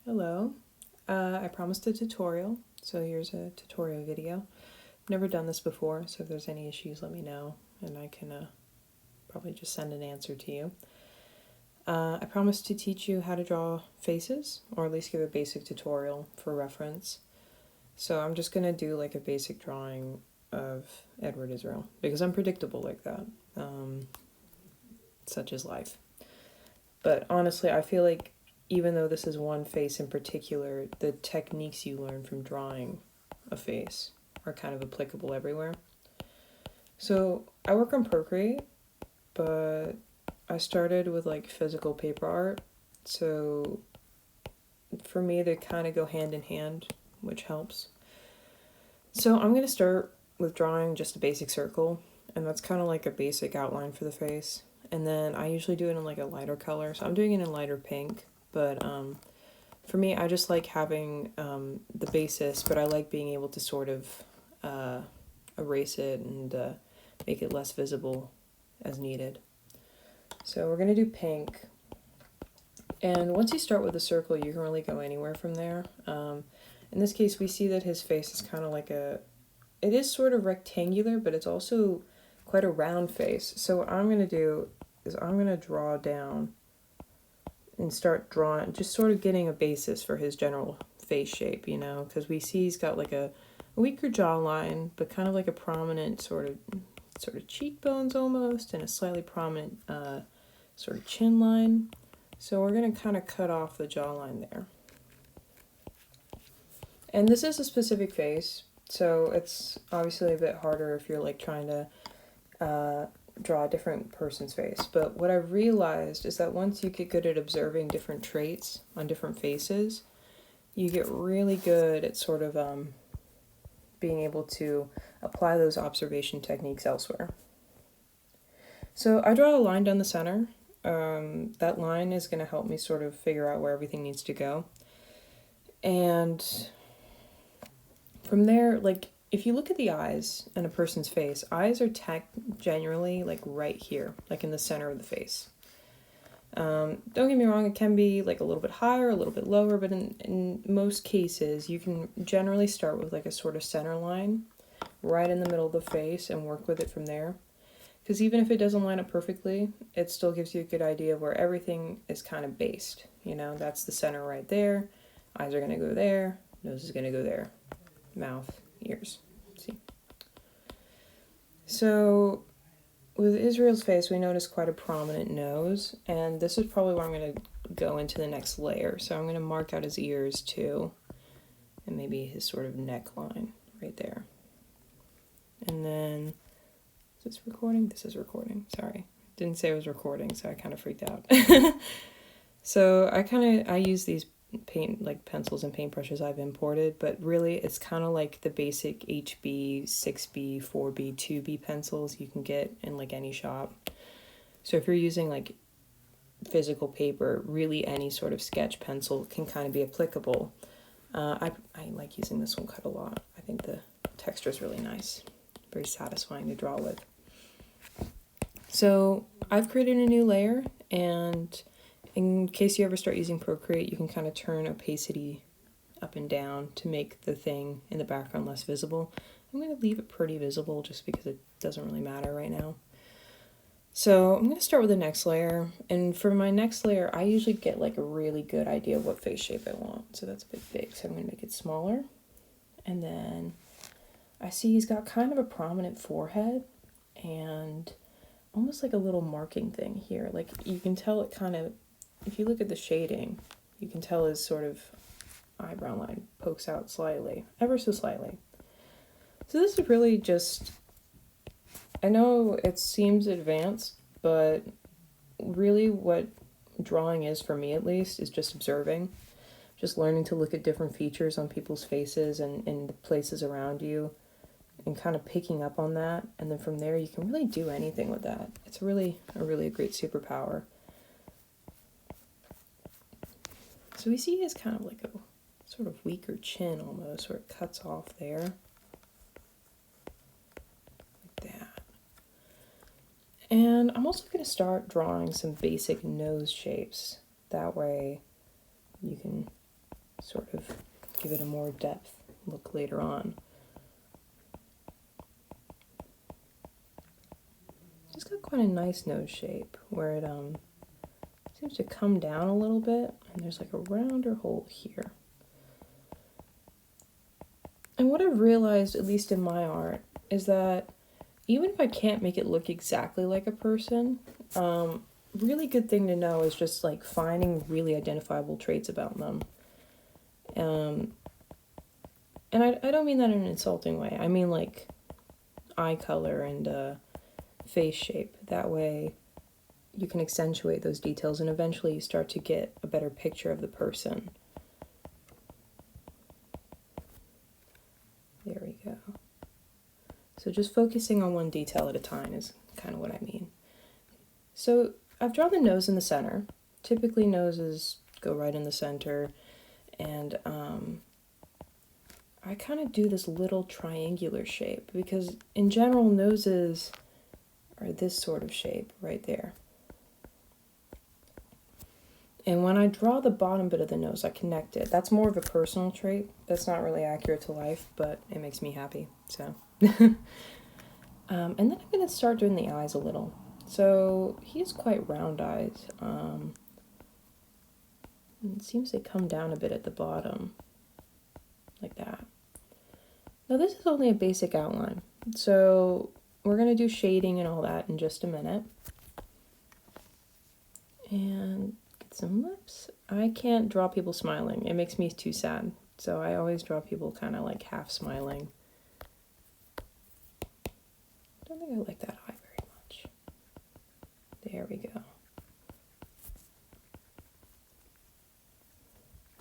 Hello. I promised a tutorial, so here's a tutorial video. I've never done this before, so if there's any issues, let me know, and I can probably just send an answer to you. I promised to teach you how to draw faces, or at least give a basic tutorial for reference. So I'm just going to do like a basic drawing of Edward Israel, because I'm predictable like that. Such is life. But honestly, I feel like even though this is one face in particular, the techniques you learn from drawing a face are kind of applicable everywhere. So I work on Procreate, but I started with like physical paper art. So for me, they kind of go hand in hand, which helps. So I'm going to start with drawing just a basic circle, and that's kind of like a basic outline for the face. And then I usually do it in like a lighter color, so I'm doing it in lighter pink. But for me, I just like having the basis, but I like being able to sort of erase it and make it less visible as needed. So we're going to do pink. And once you start with a circle, you can really go anywhere from there. In this case, we see that his face is kind of like it is sort of rectangular, but it's also quite a round face. So what I'm going to do is I'm going to draw down and start drawing, just sort of getting a basis for his general face shape, you know, because we see he's got like a weaker jawline, but kind of like a prominent sort of cheekbones almost, and a slightly prominent sort of chin line. So we're going to kind of cut off the jawline there. And this is a specific face, so it's obviously a bit harder if you're like trying to draw a different person's face. But what I've realized is that once you get good at observing different traits on different faces, you get really good at sort of being able to apply those observation techniques elsewhere. So I draw a line down the center. That line is going to help me sort of figure out where everything needs to go. And from there, like, if you look at the eyes in a person's face, eyes are generally like right here, like in the center of the face. Don't get me wrong, it can be like a little bit higher, a little bit lower, but in most cases, you can generally start with like a sort of center line right in the middle of the face and work with it from there. Because even if it doesn't line up perfectly, it still gives you a good idea of where everything is kind of based. You know, that's the center right there. Eyes are going to go there. Nose is going to go there. Mouth, ears. See? So with Israel's face, we notice quite a prominent nose, and this is probably where I'm going to go into the next layer. So I'm going to mark out his ears too, and maybe his sort of neckline right there. And then, is this recording? This is recording, sorry. Didn't say it was recording, so I kind of freaked out. So I use these paint like pencils and paintbrushes I've imported, but really it's kind of like the basic HB, 6B, 4B, 2B pencils you can get in like any shop. So if you're using like physical paper, really any sort of sketch pencil can kind of be applicable. I like using this one quite a lot. I think the texture is really nice, very satisfying to draw with. So I've created a new layer, and in case you ever start using Procreate, you can kind of turn opacity up and down to make the thing in the background less visible. I'm going to leave it pretty visible just because it doesn't really matter right now. So I'm going to start with the next layer, and for my next layer, I usually get like a really good idea of what face shape I want. So that's a bit big, so I'm going to make it smaller. And then I see he's got kind of a prominent forehead and almost like a little marking thing here. Like you can tell it kind of, if you look at the shading, you can tell his sort of eyebrow line pokes out slightly, ever so slightly. So this is really just, I know it seems advanced, but really what drawing is, for me at least, is just observing. Just learning to look at different features on people's faces and in the places around you, and kind of picking up on that. And then from there, you can really do anything with that. It's really a great superpower. So we see he has kind of like a sort of weaker chin almost, where it cuts off there. Like that. And I'm also going to start drawing some basic nose shapes. That way you can sort of give it a more depth look later on. It's got quite a nice nose shape where it seems to come down a little bit, and there's like a rounder hole here. And what I've realized, at least in my art, is that even if I can't make it look exactly like a person, really good thing to know is just like finding really identifiable traits about them. And I don't mean that in an insulting way. I mean like eye color and face shape. That way you can accentuate those details and eventually you start to get a better picture of the person. There we go. So just focusing on one detail at a time is kind of what I mean. So I've drawn the nose in the center. Typically noses go right in the center, and I kind of do this little triangular shape because in general noses are this sort of shape right there. And when I draw the bottom bit of the nose, I connect it. That's more of a personal trait. That's not really accurate to life, but it makes me happy, so. And then I'm going to start doing the eyes a little. So he has quite round eyes. It seems they come down a bit at the bottom, like that. Now this is only a basic outline, so we're going to do shading and all that in just a minute. And get some lips. I can't draw people smiling. It makes me too sad. So I always draw people kind of like half smiling. I don't think I like that eye very much. There we go.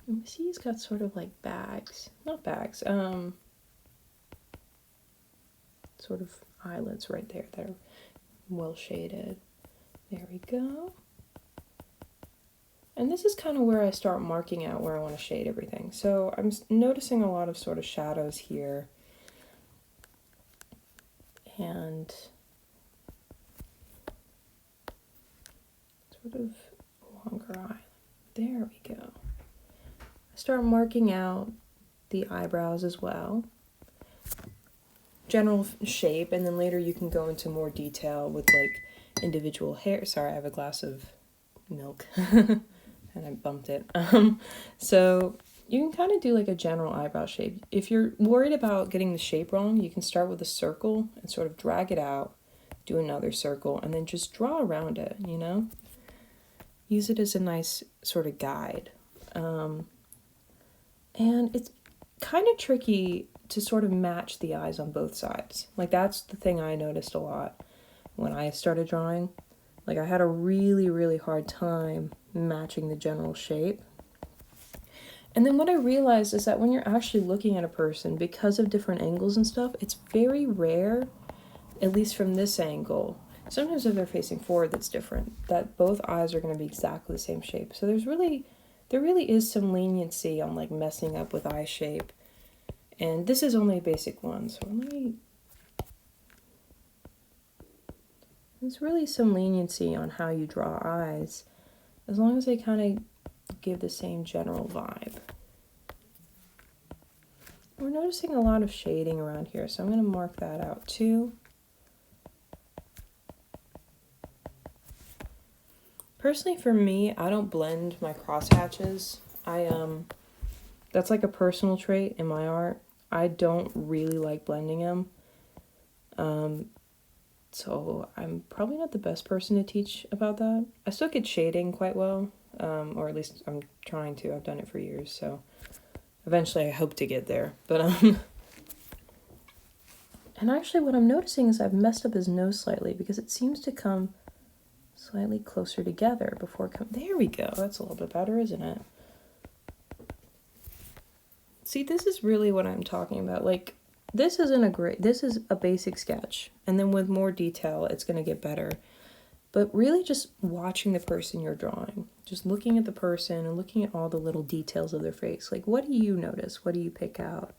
And we see he's got sort of like bags. Not bags, sort of eyelids right there that are well shaded. There we go. And this is kind of where I start marking out where I want to shade everything. So I'm noticing a lot of sort of shadows here. And sort of longer eye. There we go. I start marking out the eyebrows as well. General shape, and then later you can go into more detail with like individual hair. Sorry, I have a glass of milk and I bumped it. So you can kind of do like a general eyebrow shape. If you're worried about getting the shape wrong, you can start with a circle and sort of drag it out, do another circle, and then just draw around it, you know? Use it as a nice sort of guide. And it's kind of tricky to sort of match the eyes on both sides. Like that's the thing I noticed a lot when I started drawing. Like I had a really, really hard time matching the general shape. And then what I realized is that when you're actually looking at a person, because of different angles and stuff, it's very rare, at least from this angle, sometimes if they're facing forward that's different, that both eyes are going to be exactly the same shape. So there really is some leniency on like messing up with eye shape. And this is only a basic one, so there's really some leniency on how you draw eyes, as long as they kind of give the same general vibe. We're noticing a lot of shading around here, so I'm going to mark that out too. Personally, for me, I don't blend my crosshatches. That's like a personal trait in my art. I don't really like blending them. So I'm probably not the best person to teach about that. I still get shading quite well, or at least I'm trying to. I've done it for years, so eventually I hope to get there. But and actually what I'm noticing is I've messed up his nose slightly because it seems to come slightly closer together before there we go. That's a little bit better, isn't it? See, this is really what I'm talking about. Like, this is a basic sketch, and then with more detail, it's going to get better. But really just watching the person you're drawing, just looking at the person and looking at all the little details of their face. Like, what do you notice? What do you pick out?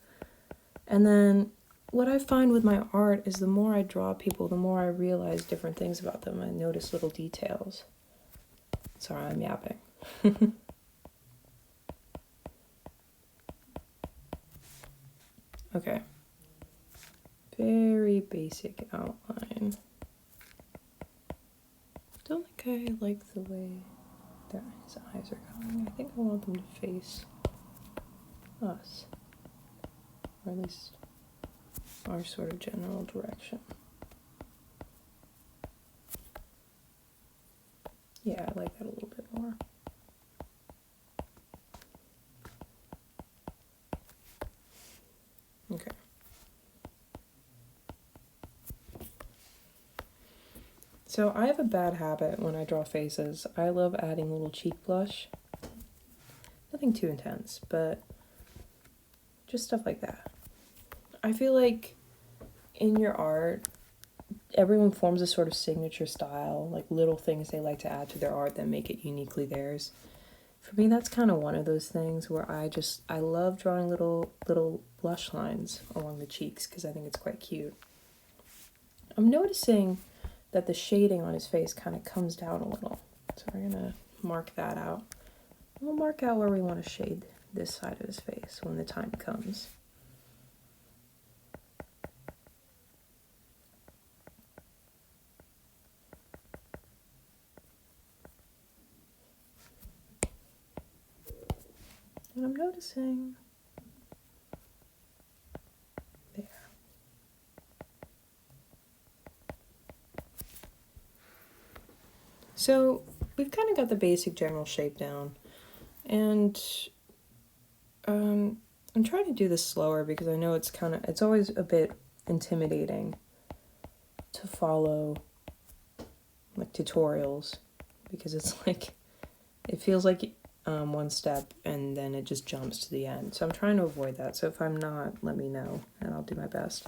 And then what I find with my art is the more I draw people, the more I realize different things about them. I notice little details. Sorry, I'm yapping. Okay. Very basic outline. Don't think I like the way that his eyes are going. I think I want them to face us. Or at least our sort of general direction. Yeah, I like that a little bit more. Okay. So I have a bad habit when I draw faces. I love adding a little cheek blush. Nothing too intense, but just stuff like that. I feel like in your art, everyone forms a sort of signature style, like little things they like to add to their art that make it uniquely theirs. For me, that's kind of one of those things where I love drawing little blush lines along the cheeks because I think it's quite cute. I'm noticing that the shading on his face kind of comes down a little. So we're gonna mark that out. We'll mark out where we want to shade this side of his face when the time comes. And I'm noticing there. So we've kind of got the basic general shape down, and I'm trying to do this slower because I know it's always a bit intimidating to follow like tutorials because it's like it feels like one step and then it just jumps to the end. So I'm trying to avoid that. So if I'm not, let me know and I'll do my best.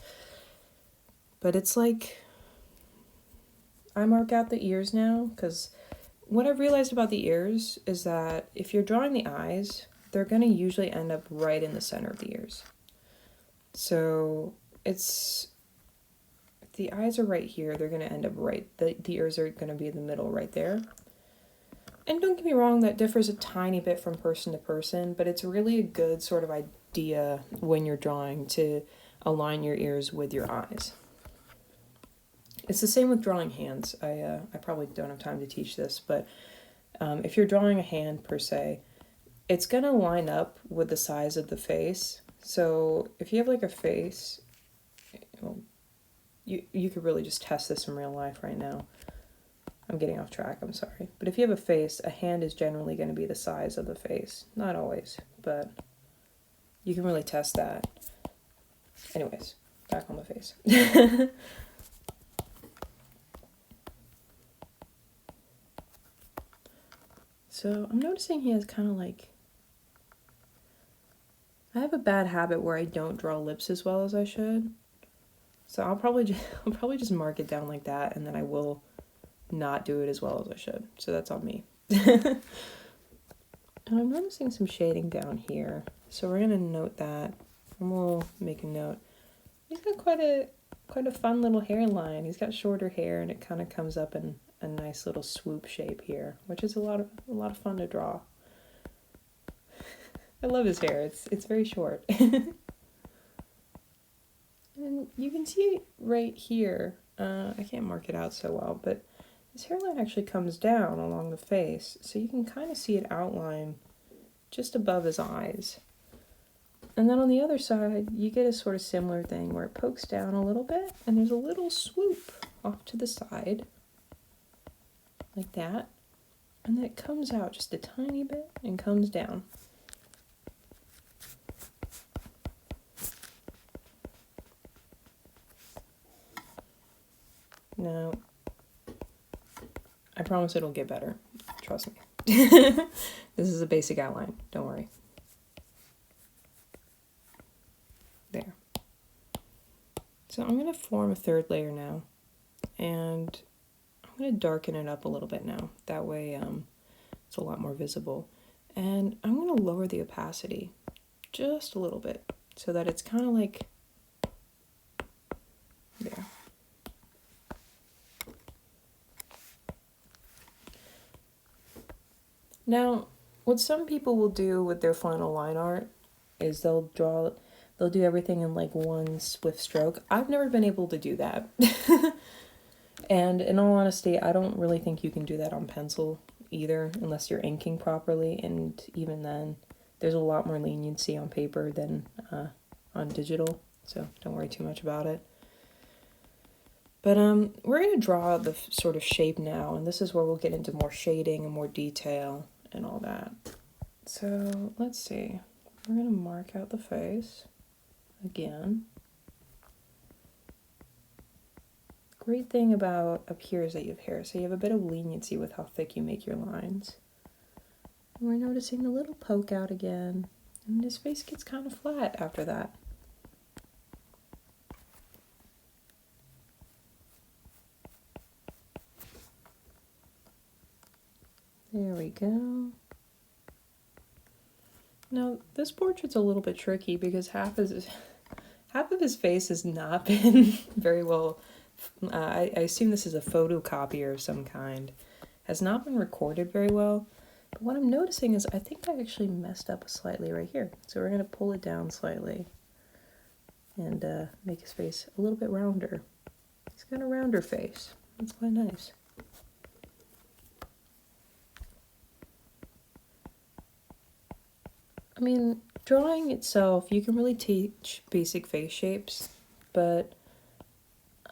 But it's like I mark out the ears now because what I've realized about the ears is that if you're drawing the eyes, they're going to usually end up right in the center of the ears. So if the eyes are right here, they're going to end up right. The ears are going to be in the middle right there. And don't get me wrong, that differs a tiny bit from person to person, but it's really a good sort of idea when you're drawing to align your ears with your eyes. It's the same with drawing hands. I probably don't have time to teach this, but if you're drawing a hand per se, it's going to line up with the size of the face. So if you have like a face, well, you could really just test this in real life right now. I'm getting off track, I'm sorry. But if you have a face, a hand is generally going to be the size of the face. Not always, but you can really test that. Anyways, back on the face. So I'm noticing he has kind of like... I have a bad habit where I don't draw lips as well as I should. So I'll probably just mark it down like that, and then I will not do it as well as I should. So that's on me. And I'm noticing some shading down here. So we're going to note that. And we'll make a note. He's got quite a fun little hairline. He's got shorter hair and it kind of comes up in a nice little swoop shape here, which is a lot of fun to draw. I love his hair. It's very short. And you can see right here, I can't mark it out so well, but his hairline actually comes down along the face, so you can kind of see it outline just above his eyes. And then on the other side, you get a sort of similar thing where it pokes down a little bit, and there's a little swoop off to the side, like that. And then it comes out just a tiny bit and comes down. Now, I promise it'll get better. Trust me. This is a basic outline. Don't worry. There. So I'm going to form a third layer now. And I'm going to darken it up a little bit now. That way it's a lot more visible. And I'm going to lower the opacity just a little bit so that it's kind of like there. Now, what some people will do with their final line art is they'll they'll do everything in like one swift stroke. I've never been able to do that. And in all honesty, I don't really think you can do that on pencil either, unless you're inking properly, and even then, there's a lot more leniency on paper than on digital, so don't worry too much about it. But we're going to draw the sort of shape now, and this is where we'll get into more shading and more detail and all that. So let's see. We're going to mark out the face again. Great thing about up here is that you have hair, so you have a bit of leniency with how thick you make your lines. And we're noticing the little poke out again, and his face gets kind of flat after that. There we go. Now, this portrait's a little bit tricky because half of his face has not been very well. I assume this is a photocopier of some kind. Has not been recorded very well. But what I'm noticing is I think I actually messed up slightly right here. So we're going to pull it down slightly and make his face a little bit rounder. He's got a rounder face. That's quite nice. I mean, drawing itself, you can really teach basic face shapes, but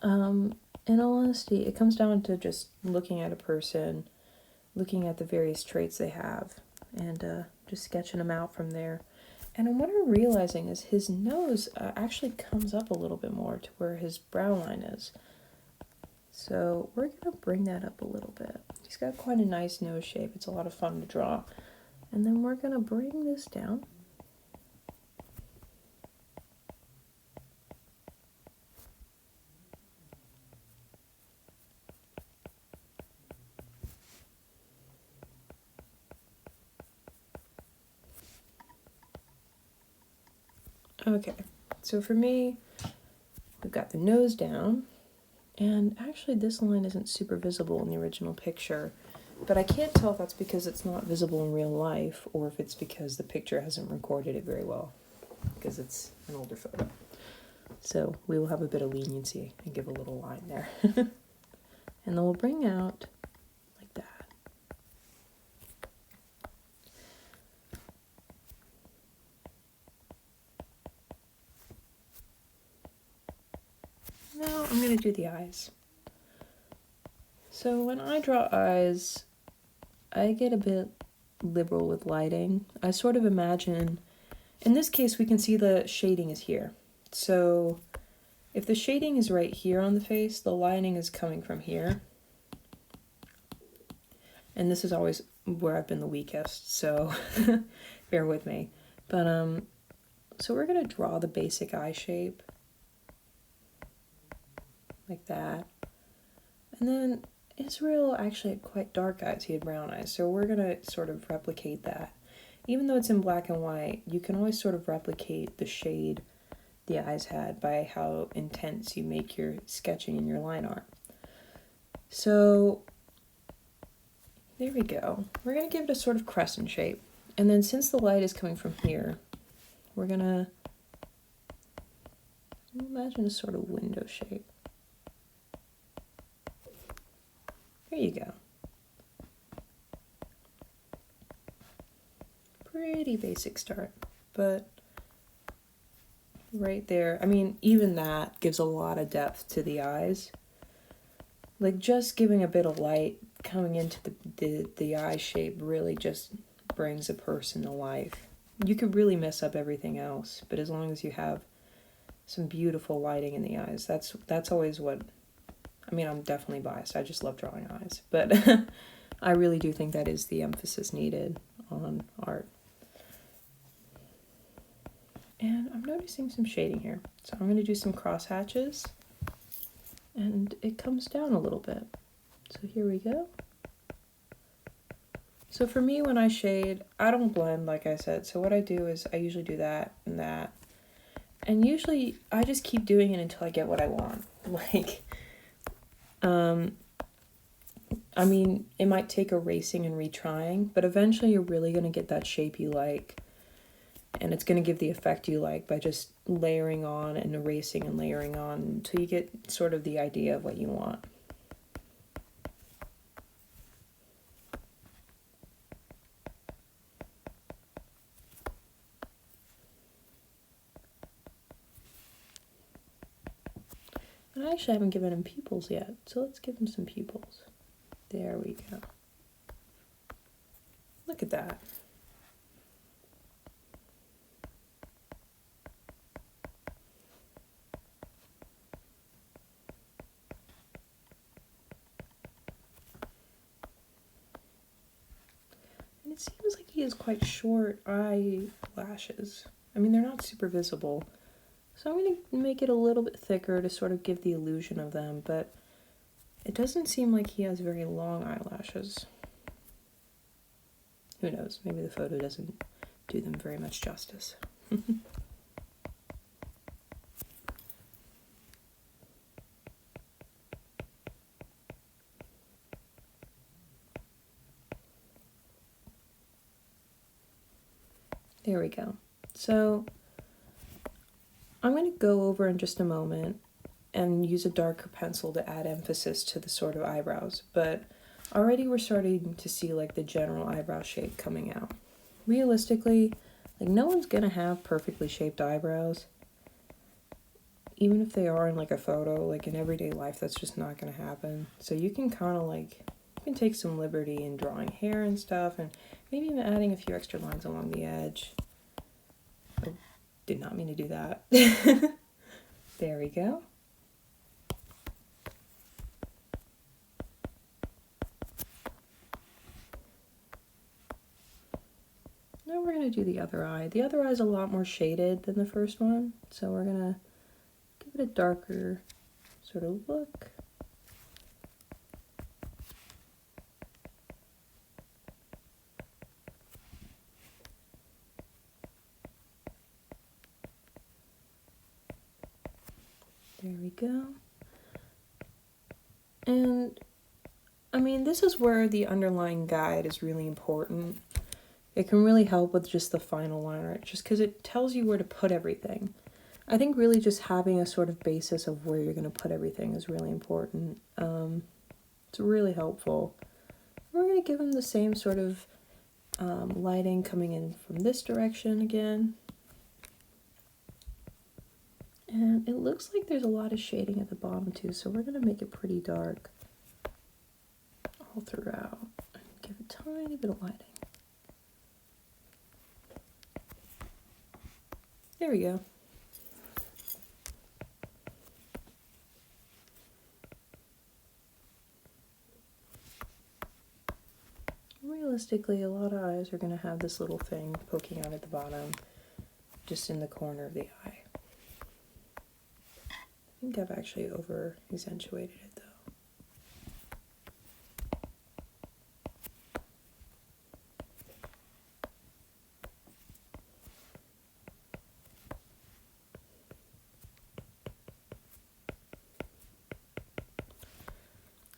in all honesty, it comes down to just looking at a person, looking at the various traits they have, and just sketching them out from there. And what I'm realizing is his nose actually comes up a little bit more to where his brow line is. So we're going to bring that up a little bit. He's got quite a nice nose shape. It's a lot of fun to draw. And then we're going to bring this down. Okay, so for me, we've got the nose down, and actually this line isn't super visible in the original picture, but I can't tell if that's because it's not visible in real life or if it's because the picture hasn't recorded it very well, because it's an older photo. So we will have a bit of leniency and give a little line there. And then we'll bring out like that. Now I'm going to do the eyes. So when I draw eyes, I get a bit liberal with lighting. I sort of imagine, in this case we can see the shading is here. So if the shading is right here on the face, the lighting is coming from here. And this is always where I've been the weakest, so bear with me. But so we're going to draw the basic eye shape. Like that. And then Israel actually had quite dark eyes. He had brown eyes. So we're going to sort of replicate that. Even though it's in black and white, you can always sort of replicate the shade the eyes had by how intense you make your sketching and your line art. So there we go. We're going to give it a sort of crescent shape. And then since the light is coming from here, we're going to imagine a sort of window shape. There you go. Pretty basic start, but right there, I mean, even that gives a lot of depth to the eyes. Like just giving a bit of light coming into the eye shape really just brings a person to life. You could really mess up everything else, but as long as you have some beautiful lighting in the eyes, that's always what, I mean, I'm definitely biased. I just love drawing eyes, but I really do think that is the emphasis needed on art. And I'm noticing some shading here. So I'm going to do some cross hatches, and it comes down a little bit. So here we go. So for me, when I shade, I don't blend, like I said. So what I do is I usually do that and that. And usually I just keep doing it until I get what I want. Like, I mean, it might take erasing and retrying, but eventually you're really going to get that shape you like. And it's going to give the effect you like by just layering on and erasing and layering on until you get sort of the idea of what you want. And I actually haven't given him pupils yet, so let's give him some pupils. There we go. Look at that. And it seems like he has quite short eyelashes. I mean, they're not super visible. So I'm going to make it a little bit thicker to sort of give the illusion of them, but it doesn't seem like he has very long eyelashes. Who knows? Maybe the photo doesn't do them very much justice. There we go. So I'm going to go over in just a moment and use a darker pencil to add emphasis to the sort of eyebrows, but already we're starting to see like the general eyebrow shape coming out. Realistically, like no one's gonna have perfectly shaped eyebrows. Even if they are in like a photo, like in everyday life, that's just not gonna happen. So you can kind of like, you can take some liberty in drawing hair and stuff, and maybe even adding a few extra lines along the edge. I did not mean to do that. There we go. Now we're going to do the other eye. The other eye is a lot more shaded than the first one, so we're going to give it a darker sort of look. There we go. And I mean, this is where the underlying guide is really important. It can really help with just the final line art, just because it tells you where to put everything. I think really just having a sort of basis of where you're going to put everything is really important. It's really helpful. We're going to give them the same sort of lighting coming in from this direction again. And it looks like there's a lot of shading at the bottom too, so we're going to make it pretty dark all throughout. Give a tiny bit of lighting. There we go. Realistically, a lot of eyes are going to have this little thing poking out at the bottom, just in the corner of the eye. I think I've actually over accentuated it though.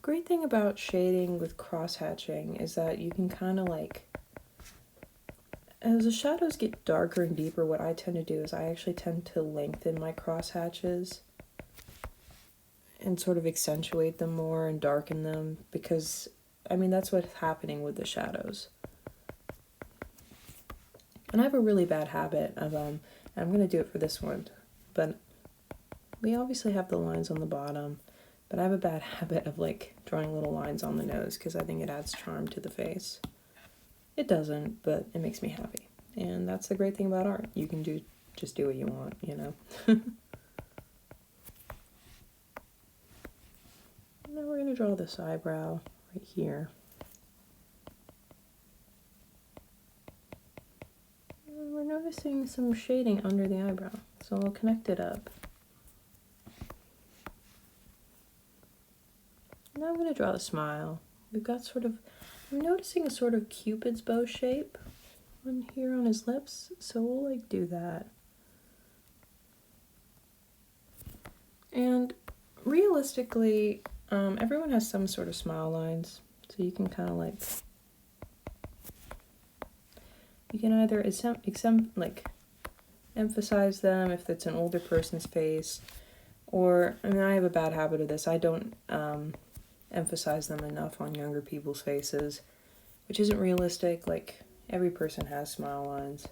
Great thing about shading with cross-hatching is that you can kind of like, as the shadows get darker and deeper, what I tend to do is I actually tend to lengthen my cross-hatches and sort of accentuate them more and darken them, because I mean that's what's happening with the shadows. And I have a really bad habit of I'm going to do it for this one, but we obviously have the lines on the bottom, but I have a bad habit of like drawing little lines on the nose because I think it adds charm to the face. It doesn't, but it makes me happy. And that's the great thing about art. You can just do what you want, you know. Now we're going to draw this eyebrow right here. And we're noticing some shading under the eyebrow, so I'll connect it up. Now I'm going to draw the smile. We've got sort of, I'm noticing a sort of Cupid's bow shape on here on his lips, so we'll like do that. And realistically, everyone has some sort of smile lines, so you can kind of like, you can either emphasize them if it's an older person's face. Or, I mean, I have a bad habit of this. I don't emphasize them enough on younger people's faces, which isn't realistic. Like, every person has smile lines.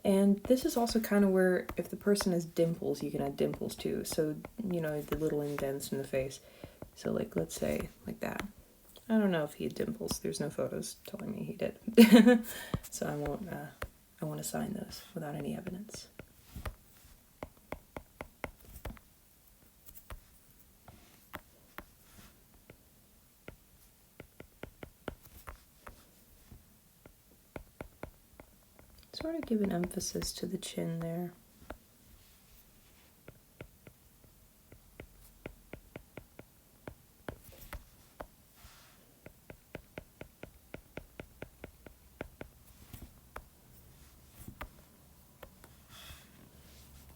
And this is also kind of where, if the person has dimples, you can add dimples too. So, you know, the little indents in the face. So, like, let's say, like that. I don't know if he had dimples. There's no photos telling me he did. So I won't assign those without any evidence. Sort of give an emphasis to the chin there.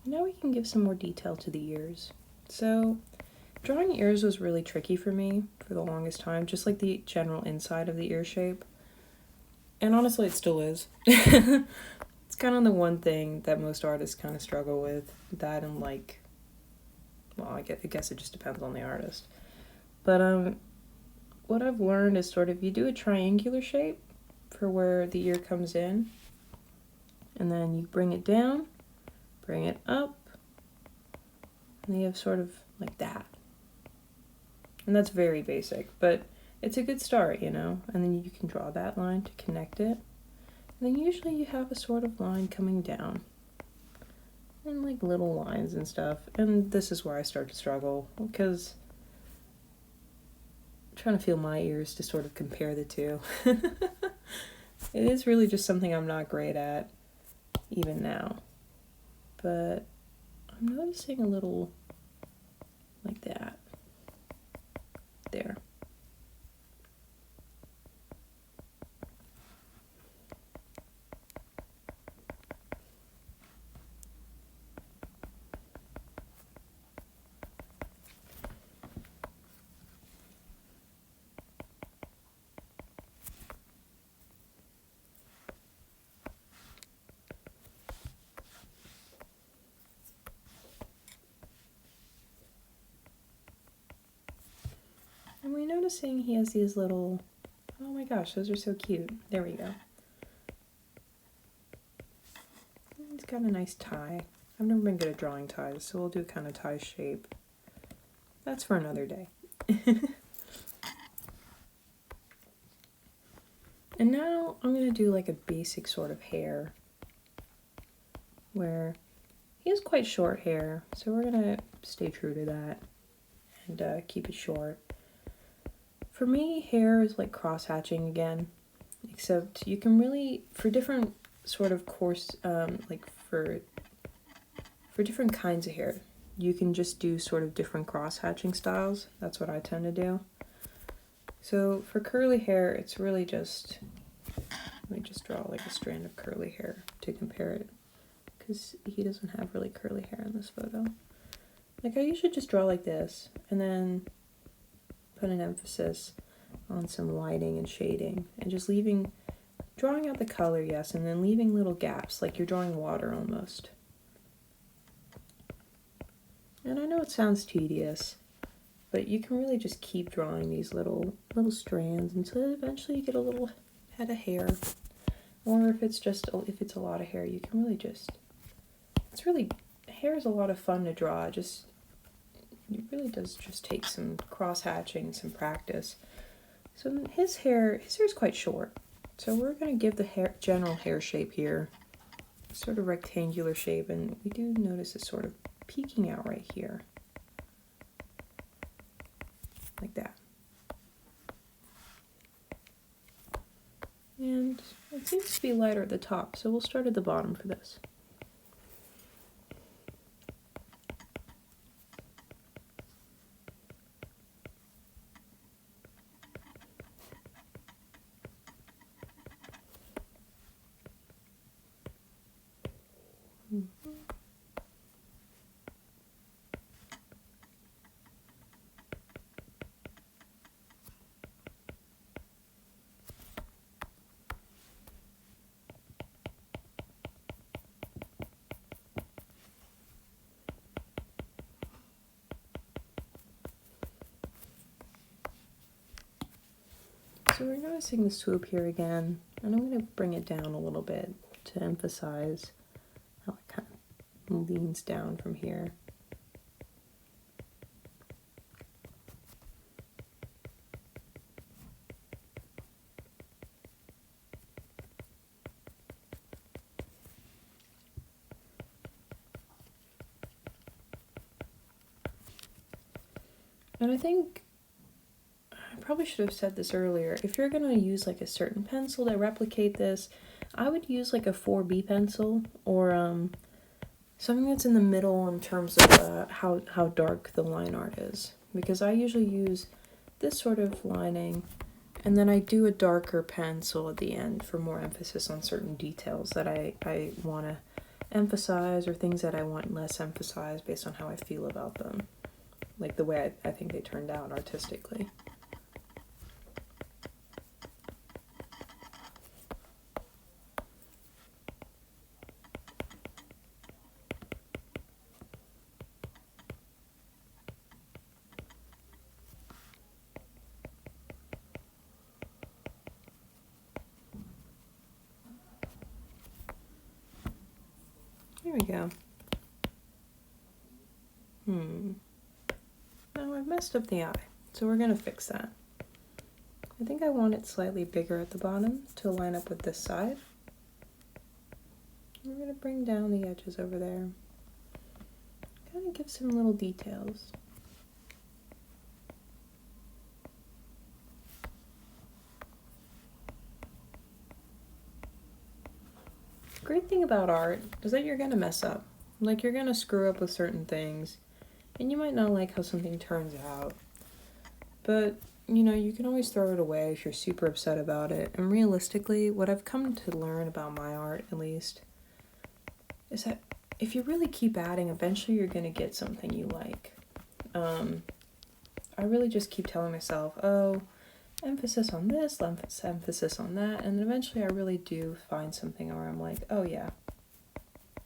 Now we can give some more detail to the ears. So, drawing ears was really tricky for me for the longest time, just like the general inside of the ear shape. And honestly, it still is. It's kind of the one thing that most artists kind of struggle with. That and like, well, I guess it just depends on the artist. But what I've learned is sort of you do a triangular shape for where the ear comes in, and then you bring it down, bring it up, and you have sort of like that. And that's very basic, but it's a good start, you know? And then you can draw that line to connect it. And then usually you have a sort of line coming down. And like little lines and stuff. And this is where I start to struggle, because I'm trying to feel my ears to sort of compare the two. It is really just something I'm not great at, even now. But I'm noticing a little like that. There. And we're noticing he has these little, oh my gosh, those are so cute. There we go. He's got a nice tie. I've never been good at drawing ties, so we'll do kind of tie shape. That's for another day. And now I'm going to do like a basic sort of hair, where he has quite short hair, so we're going to stay true to that and keep it short. For me, hair is like cross-hatching again, except you can really, for different sort of coarse, like for different kinds of hair, you can just do sort of different cross-hatching styles. That's what I tend to do. So for curly hair, it's really just, let me just draw like a strand of curly hair to compare it, because he doesn't have really curly hair in this photo. Like, I usually just draw like this, and then put an emphasis on some lighting and shading, and just drawing out the color, yes, and then leaving little gaps, like you're drawing water almost. And I know it sounds tedious, but you can really just keep drawing these little strands until eventually you get a little head of hair. Or if it's a lot of hair, you can really just, hair is a lot of fun to draw. It really does just take some cross-hatching, some practice. So his hair is quite short. So we're going to give the general hair shape here, sort of rectangular shape, and we do notice it's sort of peeking out right here. Like that. And it seems to be lighter at the top, so we'll start at the bottom for this. So we're noticing the swoop here again, and I'm going to bring it down a little bit to emphasize how it kind of leans down from here. And I think I probably should have said this earlier. If you're going to use like a certain pencil to replicate this, I would use like a 4B pencil or something that's in the middle in terms of how dark the line art is. Because I usually use this sort of lining, and then I do a darker pencil at the end for more emphasis on certain details that I want to emphasize, or things that I want less emphasized based on how I feel about them. Like the way I think they turned out artistically. There we go. Now I've messed up the eye, so we're going to fix that. I think I want it slightly bigger at the bottom to line up with this side. We're going to bring down the edges over there. Kind of give some little details. Great thing about art is that you're going to mess up. Like, you're going to screw up with certain things, and you might not like how something turns out. But, you know, you can always throw it away if you're super upset about it. And realistically, what I've come to learn about my art, at least, is that if you really keep adding, eventually you're going to get something you like. I really just keep telling myself, oh, emphasis on this, emphasis on that, and then eventually I really do find something where I'm like, oh yeah,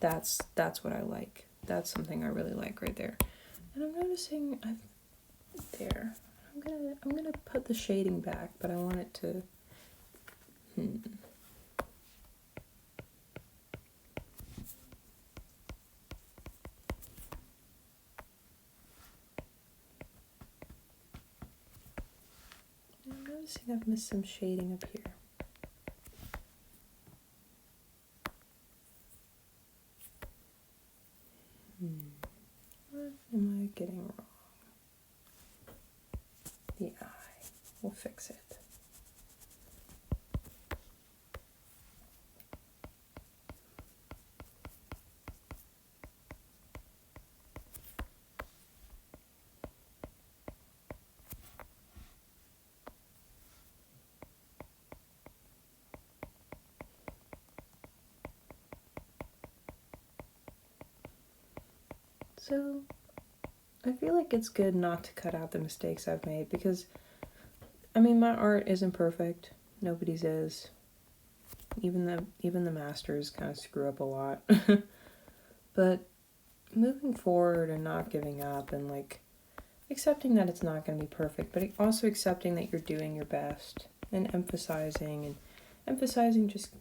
that's what I like. That's something I really like right there. And I'm noticing there. I'm gonna put the shading back, but I want it to I'm noticing I've missed some shading up here. What am I getting wrong? The eye. We'll fix it. So, I feel like it's good not to cut out the mistakes I've made because, I mean, my art isn't perfect. Nobody's is. Even the masters kind of screw up a lot. But moving forward and not giving up and like accepting that it's not going to be perfect, but also accepting that you're doing your best and emphasizing just...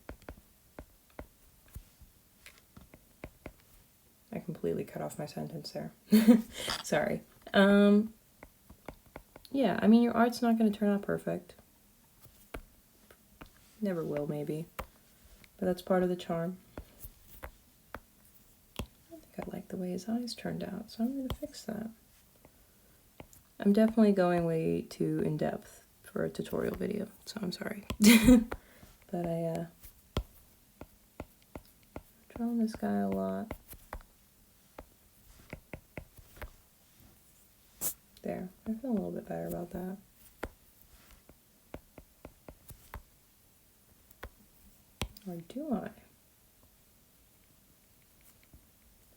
I completely cut off my sentence there. Sorry. Yeah, I mean, your art's not going to turn out perfect. Never will, maybe. But that's part of the charm. I don't think I like the way his eyes turned out, so I'm going to fix that. I'm definitely going way too in-depth for a tutorial video, so I'm sorry. But I'm drawing this guy a lot. There, I feel a little bit better about that. Or do I?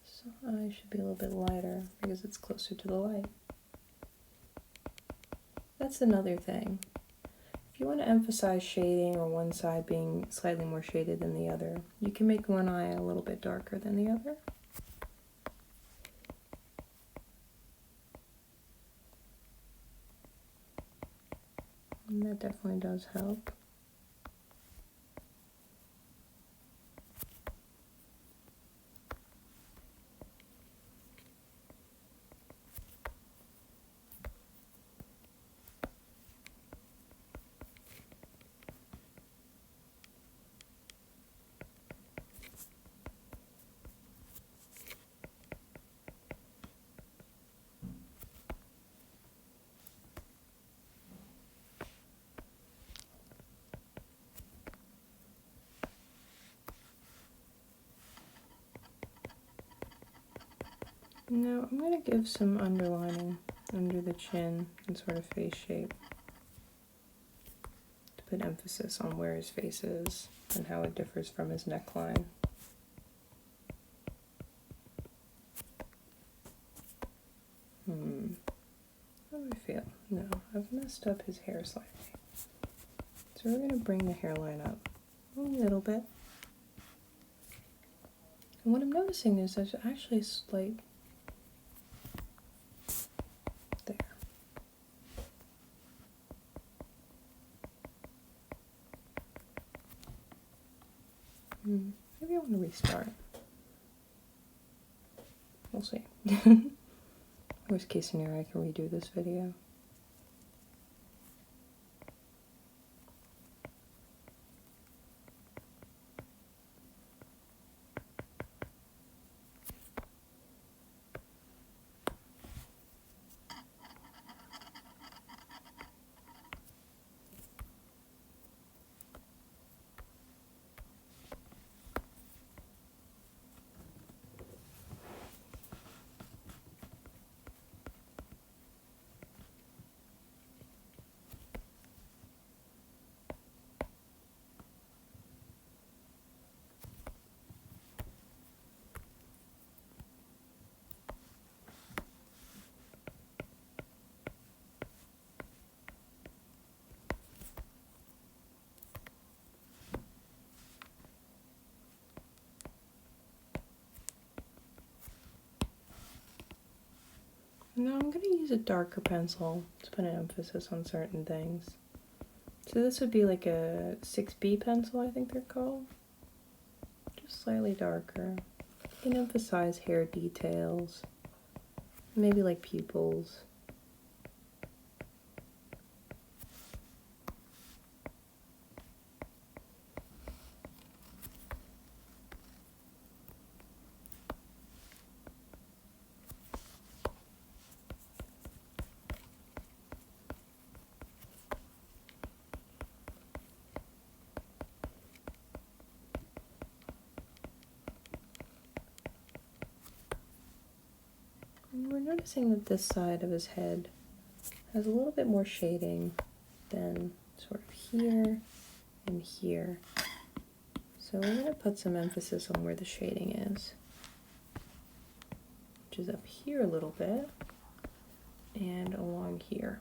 So I should be a little bit lighter because it's closer to the light. That's another thing. If you want to emphasize shading or one side being slightly more shaded than the other, you can make one eye a little bit darker than the other. And that definitely does help. Now I'm going to give some underlining under the chin and sort of face shape to put emphasis on where his face is and how it differs from his neckline. How do I feel? No, I've messed up his hair slightly. So we're going to bring the hairline up a little bit. And what I'm noticing is there's actually a slight there. Maybe I want to restart. We'll see. Worst case scenario, I can redo this video. Now I'm going to use a darker pencil to put an emphasis on certain things. So this would be like a 6B pencil, I think they're called. Just slightly darker. You can emphasize hair details, maybe like pupils. And we're noticing that this side of his head has a little bit more shading than sort of here and here. So we're going to put some emphasis on where the shading is, which is up here a little bit and along here.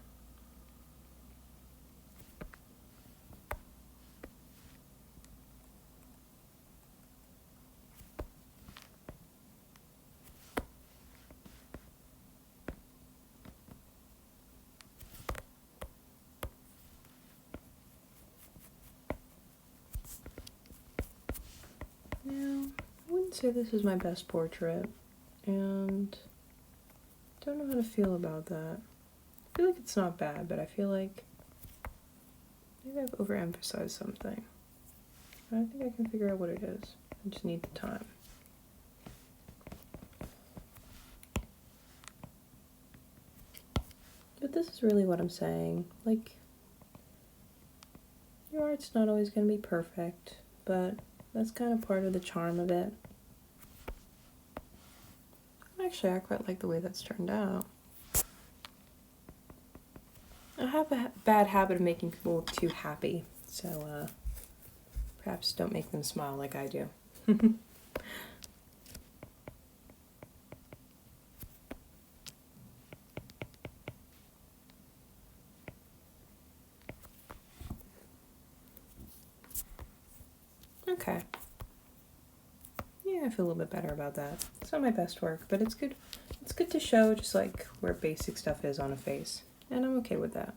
Now, I wouldn't say this is my best portrait, and don't know how to feel about that. I feel like it's not bad, but I feel like maybe I've overemphasized something. I think I can figure out what it is. I just need the time. But this is really what I'm saying. Like, your art's not always going to be perfect, but that's kind of part of the charm of it. Actually, I quite like the way that's turned out. I have a bad habit of making people too happy, so perhaps don't make them smile like I do. Okay. Yeah, I feel a little bit better about that. It's not my best work, but it's good. It's good to show just like where basic stuff is on a face, and I'm okay with that.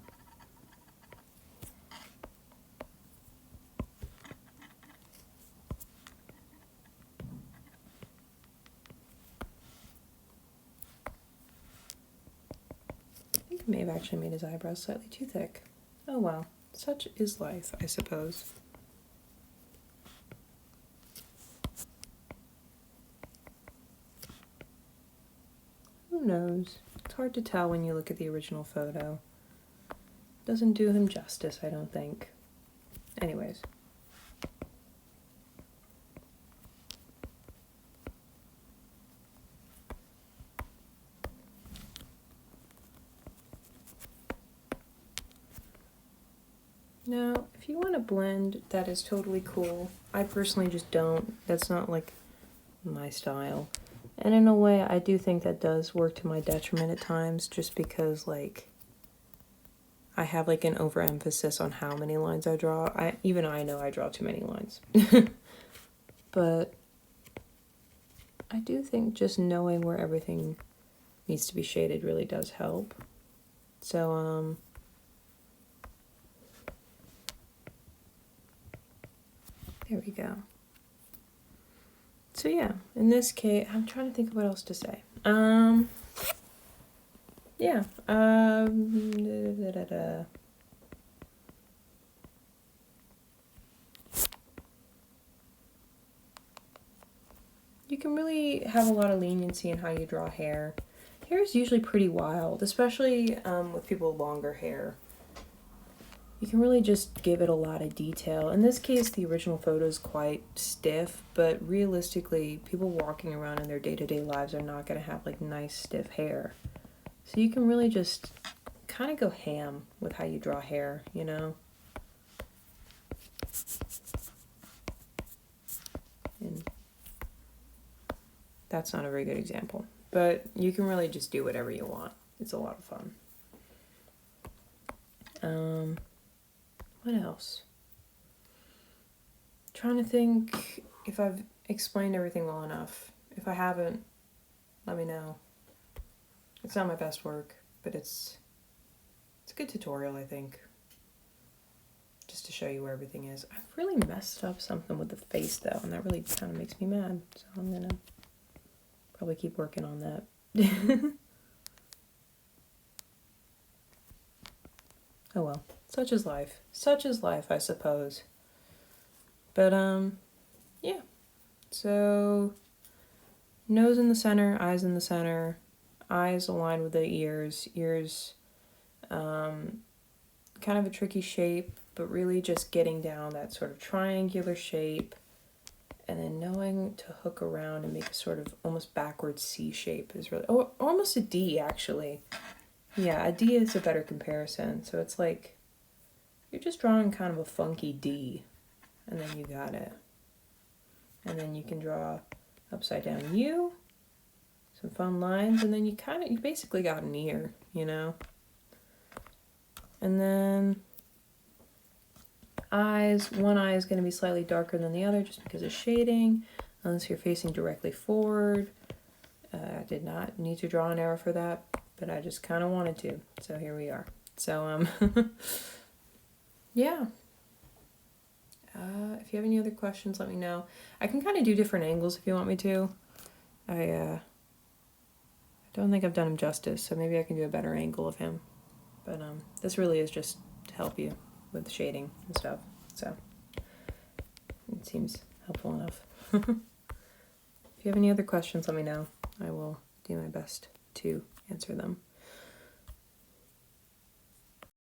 May have actually made his eyebrows slightly too thick. Oh well, such is life, I suppose. Who knows? It's hard to tell when you look at the original photo. Doesn't do him justice, I don't think. Anyways. Now, if you want to blend, that is totally cool. I personally just don't. That's not like my style. And in a way, I do think that does work to my detriment at times, just because like I have like an overemphasis on how many lines I draw. I know I draw too many lines. But I do think just knowing where everything needs to be shaded really does help. So there we go. So yeah, in this case, I'm trying to think of what else to say. Yeah. You can really have a lot of leniency in how you draw hair. Hair is usually pretty wild, especially with people with longer hair. You can really just give it a lot of detail. In this case, the original photo is quite stiff, but realistically, people walking around in their day-to-day lives are not going to have like nice stiff hair. So you can really just kind of go ham with how you draw hair, you know? And that's not a very good example, but you can really just do whatever you want. It's a lot of fun. What else? Trying to think if I've explained everything well enough. If I haven't, let me know. It's not my best work, but it's a good tutorial, I think. Just to show you where everything is. I've really messed up something with the face though, and that really kind of makes me mad. So I'm gonna probably keep working on that. Oh well, such is life. Such is life, I suppose. But yeah. So nose in the center, eyes in the center, eyes aligned with the ears, kind of a tricky shape, but really just getting down that sort of triangular shape, and then knowing to hook around and make a sort of almost backwards C shape is really, oh, almost a D actually. Yeah, a D is a better comparison. So it's like you're just drawing kind of a funky D, and then you got it. And then you can draw upside down U, some fun lines, and then you basically got an ear, you know? And then eyes, one eye is going to be slightly darker than the other just because of shading, unless you're facing directly forward. I did not need to draw an arrow for that, but I just kind of wanted to, so here we are. So, yeah. If you have any other questions, let me know. I can kind of do different angles if you want me to. I don't think I've done him justice, so maybe I can do a better angle of him. But this really is just to help you with shading and stuff, so it seems helpful enough. If you have any other questions, let me know. I will do my best to answer them.